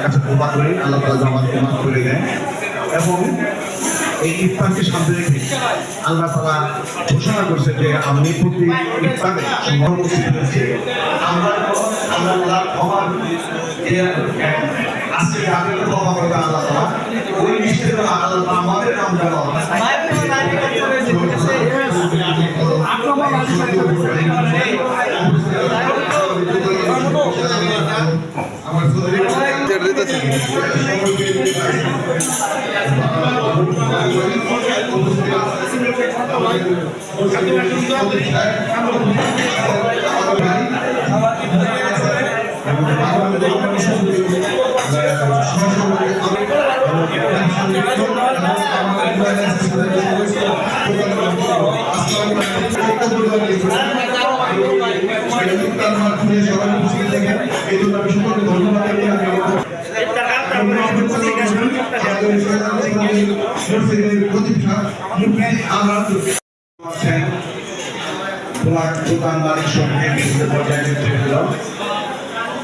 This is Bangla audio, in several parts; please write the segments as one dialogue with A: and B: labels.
A: কাছে দোয়া করি আল্লাহ তাআলা আমাদেরকে মাফ করে দেন এবং এই ইফতারকে সামনে রেখে আল্লাহ তাআলা ঘোষণা করছে যে আমি প্রতি ইফতারে উপস্থিত হয়েছে আমরা আজকে যাদের ক্ষমা করবে আল্লাহ তাআলা ওই নিশ্চিত আল্লাহ আমাদের নাম দেওয়া আমার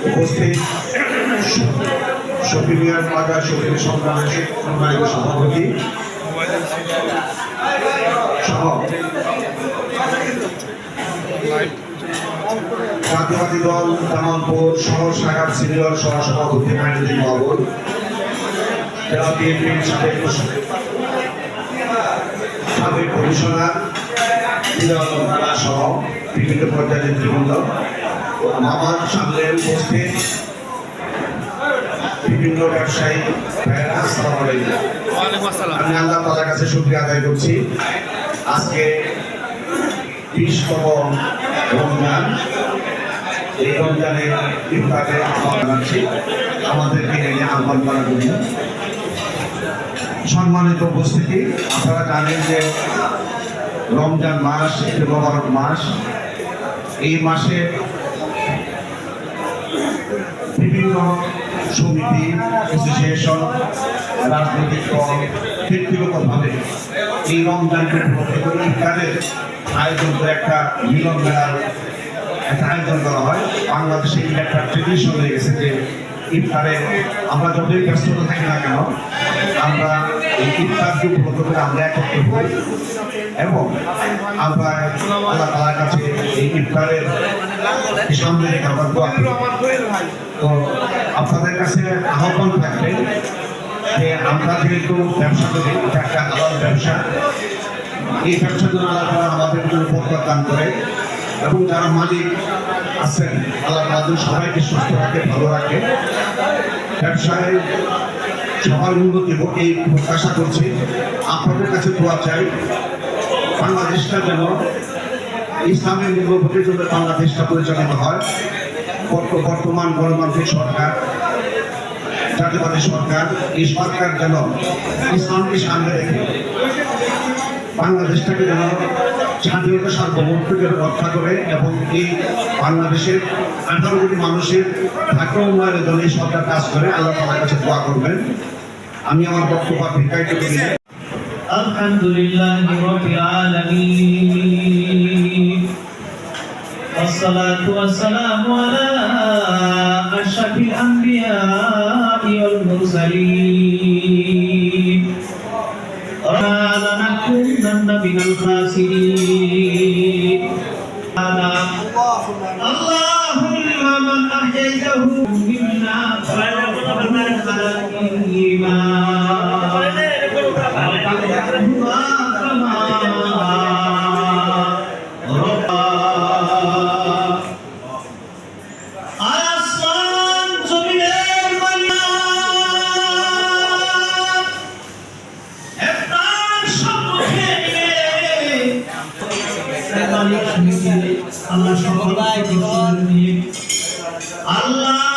A: উপস্থিত শফি মিয়ার বাজার শফির সম্মানিত সভাপতি সহ জাতীয়বাদী দল জামালপুর শহর শাখার সিনিয়র সহসভাপতি মাইনুদ্দিন মাহবুব জেলা বিএনপির সাবেক কমিশনার সহ বিভিন্ন পর্যায়ের নেতৃবৃন্দ আমার সামনে উপস্থিত বিভিন্ন ব্যবসায়ী আমি আল্লাহ তাআলার কাছে শুকরিয়া আদায় করছি আজকে 20তম রমজান এই রমজানের ইফতারে জানাচ্ছি আমাদেরকে আহ্বান করার জন্য সম্মানিত উপস্থিতি আপনারা জানেন যে রমজান মাস একটি মোবারক মাস এই মাসে বিভিন্ন সমিতি অ্যাসোসিয়েশন রাজনৈতিক দল ব্যক্তিগতভাবে এই রমজানকে ইফতারের আয়োজন করে একটা মিলন মেলার একটা আয়োজন করা হয় বাংলাদেশে একটা ট্রেডিশন হয়ে গেছে যে ইফতারে আমরা যতই ব্যস্ততা থাকি না কেন আমরা এই ইফতারকে উপলক্ষ করে আমরা একত্র হই এবং আমরা আল্লাহ তাআলার কাছে এই ইফতারের সামনে রেখে আমরা দোয়া করি। তো আপনাদের কাছে আহ্বান থাকবে যে আমরা যেহেতু ব্যবসা করি এটা একটা হালাল ব্যবসা এই ব্যবসার জন্য আল্লাহ তাআলা আমাদের জন্য বরকত দান করে এবং যারা মালিক আছেন আল্লাহ তাআলা সবাইকে সুস্থ রাখে ভালো রাখে ব্যবসায় সবার উন্নতি হোক এই প্রত্যাশা করছি আপনাদের কাছে দোয়া চাই বাংলাদেশটা যেন ইসলামের মূল্যবোধের জন্য বাংলাদেশটা পরিচালিত হয় বর্তমান গণতান্ত্রিক সরকার জাতীয়বাদী সরকার এই সরকার যেন ইসলামকে সামনে রেখে বাংলাদেশটাকে যেন স্বাধীনতা সার্বভৌমত্বকে রক্ষা করে এবং এই বাংলাদেশের 18 কোটি মানুষের ঢাকা উন্নয়নের জন্য এই সরকার কাজ করে আল্লাহ তাআলার কাছে দোয়া করবেন আমি আমার বক্তব্য দীর্ঘায়িত করি
B: আলহামদুলিল্লাহি রাব্বিল আলামিন والصلاة والسلام على أشرف الأنبياء والمرسلين لنكونن من الخاسرين اللهم من أحييته منا فلنقبل على الإيمان আল্লাহ সকলকে আল্লাহ